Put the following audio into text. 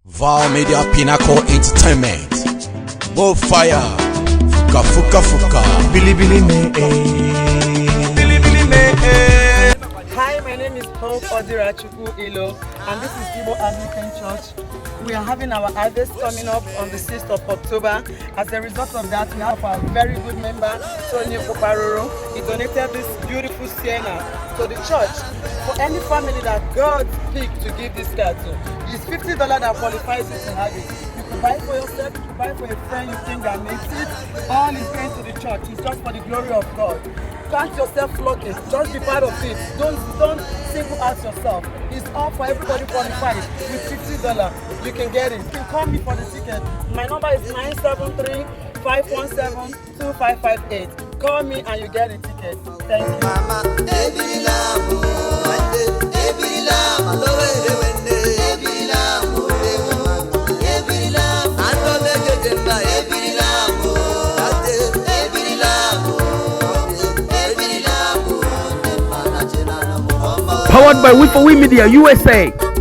We4We Media Pinnacle Entertainment. More fire. Fuka fuka fuka. Billy Billy me. Billy Billy me. Hi, my name is Odira and this is Igbo Anglican Church. We are having our harvest coming up on the 6th of October. As a result of that, we have our very good member, Tony Oparoro. He donated this beautiful sienna to the church. For any family that God picked to give this car to, it's $50 that qualifies you to have it. You can buy it for yourself, you can buy it for a friend you think that needs it. All is going to the church. It's just for the glory of God. Count yourself lucky. Just be part of it. Don't single out yourself. It's all for everybody qualified with $50. You can get it. You can call me for the ticket. My number is 973-517-2558. Call me and you get a ticket. Thank you. Mama, powered by We4We Media USA.